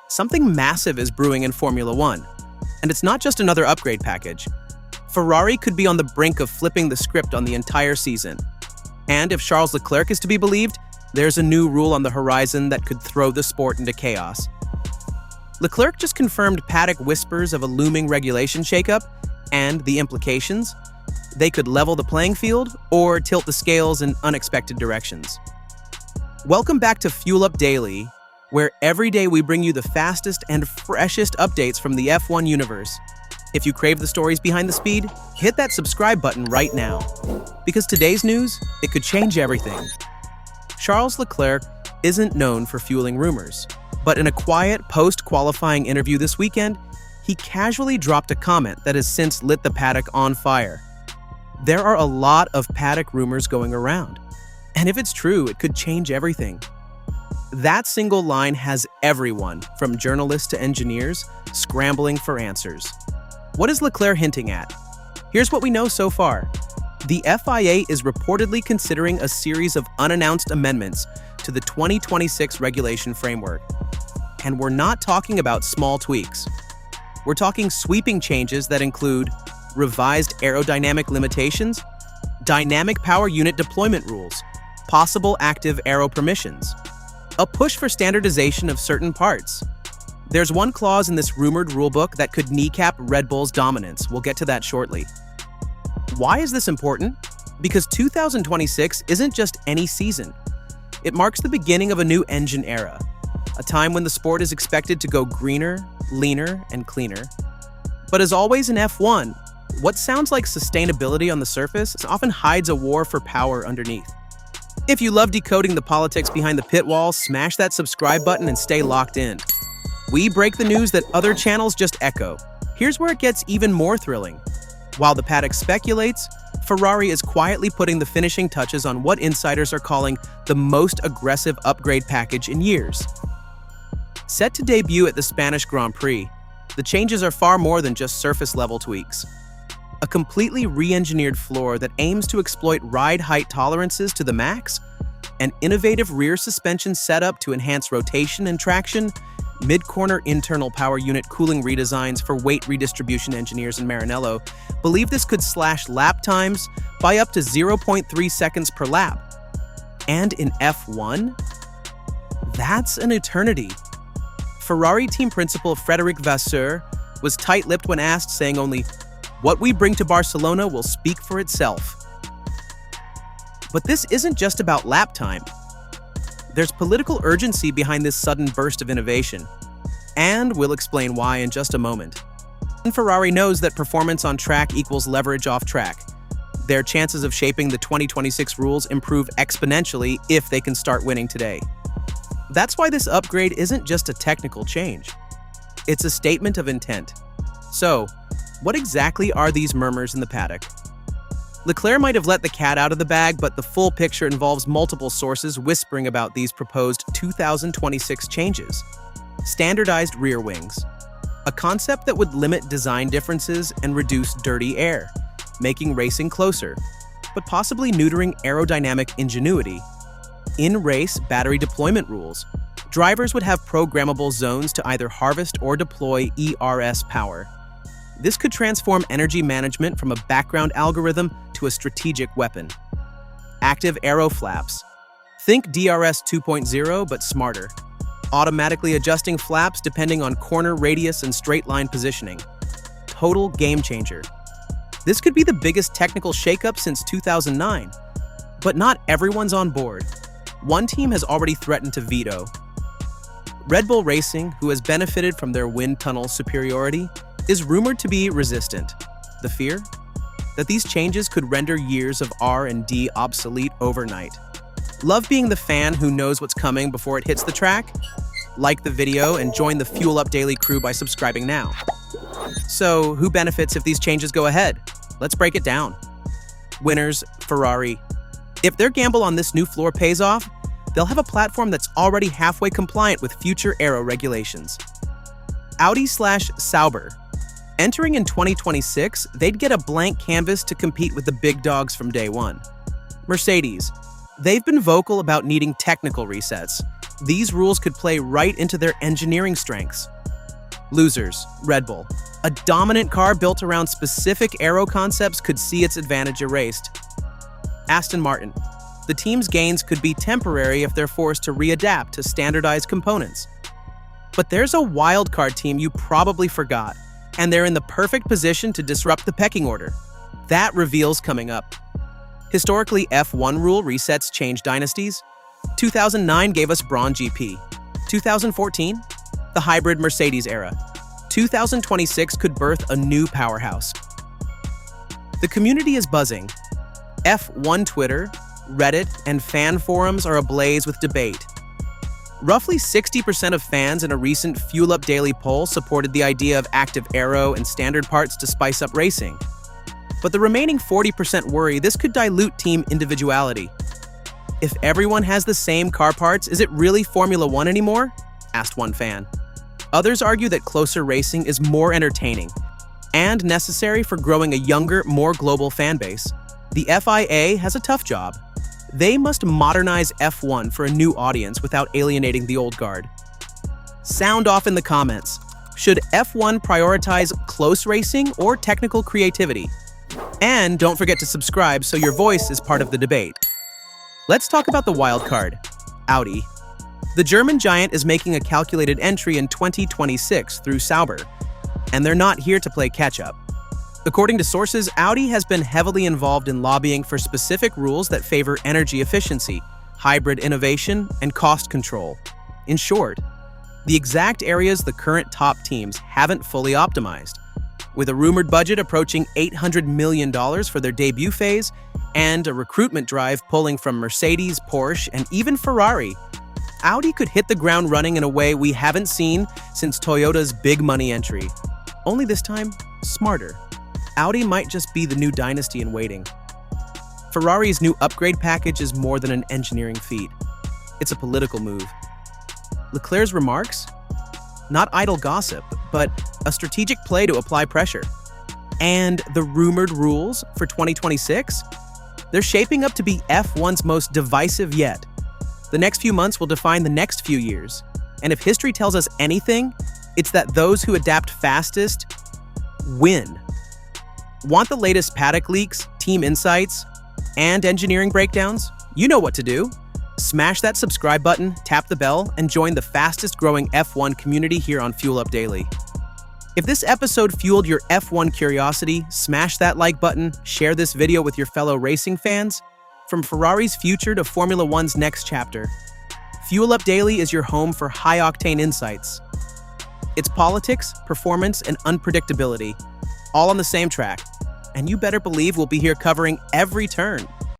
Something massive is brewing in Formula One. And it's not just another upgrade package. Ferrari could be on the brink of flipping the script on the entire season. And if Charles Leclerc is to be believed, there's a new rule on the horizon that could throw the sport into chaos. Leclerc just confirmed paddock whispers of a looming regulation shakeup, and the implications? They could level the playing field or tilt the scales in unexpected directions. Welcome back to Fuel Up Daily, where every day we bring you the fastest and freshest updates from the F1 universe. If you crave the stories behind the speed, hit that subscribe button right now. Because today's news, it could change everything. Charles Leclerc isn't known for fueling rumors, but in a quiet post-qualifying interview this weekend, he casually dropped a comment that has since lit the paddock on fire. There are a lot of paddock rumors going around, and if it's true, it could change everything. That single line has everyone, from journalists to engineers, scrambling for answers. What is Leclerc hinting at? Here's what we know so far. The FIA is reportedly considering a series of unannounced amendments to the 2026 regulation framework. And we're not talking about small tweaks. We're talking sweeping changes that include revised aerodynamic limitations, dynamic power unit deployment rules, possible active aero permissions, a push for standardization of certain parts. There's one clause in this rumored rulebook that could kneecap Red Bull's dominance. We'll get to that shortly. Why is this important? Because 2026 isn't just any season. It marks the beginning of a new engine era, a time when the sport is expected to go greener, leaner, and cleaner. But as always in F1, what sounds like sustainability on the surface often hides a war for power underneath. If you love decoding the politics behind the pit wall, smash that subscribe button and stay locked in. We break the news that other channels just echo. Here's where it gets even more thrilling. While the paddock speculates, Ferrari is quietly putting the finishing touches on what insiders are calling the most aggressive upgrade package in years. Set to debut at the Spanish Grand Prix, the changes are far more than just surface-level tweaks. A completely re-engineered floor that aims to exploit ride height tolerances to the max, an innovative rear suspension setup to enhance rotation and traction, mid-corner internal power unit cooling redesigns for weight redistribution engineers in Maranello believe this could slash lap times by up to 0.3 seconds per lap. And in F1? That's an eternity. Ferrari team principal Frédéric Vasseur was tight-lipped when asked, saying only, "What we bring to Barcelona will speak for itself." But this isn't just about lap time. There's political urgency behind this sudden burst of innovation, and we'll explain why in just a moment. And Ferrari knows that performance on track equals leverage off track. Their chances of shaping the 2026 rules improve exponentially if they can start winning today. That's why this upgrade isn't just a technical change. It's a statement of intent. So, what exactly are these murmurs in the paddock? Leclerc might have let the cat out of the bag, but the full picture involves multiple sources whispering about these proposed 2026 changes. Standardized rear wings, a concept that would limit design differences and reduce dirty air, making racing closer, but possibly neutering aerodynamic ingenuity. In-race battery deployment rules. Drivers would have programmable zones to either harvest or deploy ERS power. This could transform energy management from a background algorithm to a strategic weapon. Active aero flaps. Think DRS 2.0, but smarter. Automatically adjusting flaps depending on corner radius and straight line positioning. Total game changer. This could be the biggest technical shakeup since 2009. But not everyone's on board. One team has already threatened to veto. Red Bull Racing, who has benefited from their wind tunnel superiority, is rumored to be resistant. The fear? That these changes could render years of R&D obsolete overnight. Love being the fan who knows what's coming before it hits the track? Like the video and join the Fuel Up Daily crew by subscribing now. So, who benefits if these changes go ahead? Let's break it down. Winners, Ferrari. If their gamble on this new floor pays off, they'll have a platform that's already halfway compliant with future aero regulations. Audi/Sauber. Entering in 2026, they'd get a blank canvas to compete with the big dogs from day one. Mercedes. They've been vocal about needing technical resets, these rules could play right into their engineering strengths. Losers, Red Bull. A dominant car built around specific aero concepts could see its advantage erased. Aston Martin. The team's gains could be temporary if they're forced to readapt to standardized components. But there's a wildcard team you probably forgot, and they're in the perfect position to disrupt the pecking order. That reveal's coming up. Historically, F1 rule resets change dynasties. 2009 gave us Braun GP. 2014, the hybrid Mercedes era. 2026 could birth a new powerhouse. The community is buzzing. F1 Twitter, Reddit, and fan forums are ablaze with debate. Roughly 60% of fans in a recent Fuel Up Daily poll supported the idea of active aero and standard parts to spice up racing. But the remaining 40% worry this could dilute team individuality. If everyone has the same car parts, is it really Formula One anymore? Asked one fan. Others argue that closer racing is more entertaining and necessary for growing a younger, more global fan base. The FIA has a tough job. They must modernize F1 for a new audience without alienating the old guard. Sound off in the comments. Should F1 prioritize close racing or technical creativity? And don't forget to subscribe so your voice is part of the debate. Let's talk about the wild card, Audi. The German giant is making a calculated entry in 2026 through Sauber, and they're not here to play catch-up. According to sources, Audi has been heavily involved in lobbying for specific rules that favor energy efficiency, hybrid innovation, and cost control. In short, the exact areas the current top teams haven't fully optimized. With a rumored budget approaching $800 million for their debut phase, and a recruitment drive pulling from Mercedes, Porsche, and even Ferrari, Audi could hit the ground running in a way we haven't seen since Toyota's big money entry. Only this time, smarter. Audi might just be the new dynasty in waiting. Ferrari's new upgrade package is more than an engineering feat. It's a political move. Leclerc's remarks? Not idle gossip, but a strategic play to apply pressure. And the rumored rules for 2026? They're shaping up to be F1's most divisive yet. The next few months will define the next few years. And if history tells us anything, it's that those who adapt fastest win. Want the latest paddock leaks, team insights, and engineering breakdowns? You know what to do. Smash that subscribe button, tap the bell, and join the fastest growing F1 community here on Fuel Up Daily. If this episode fueled your F1 curiosity, smash that like button, share this video with your fellow racing fans. From Ferrari's future to Formula One's next chapter, Fuel Up Daily is your home for high-octane insights. It's politics, performance, and unpredictability, all on the same track. And you better believe we'll be here covering every turn.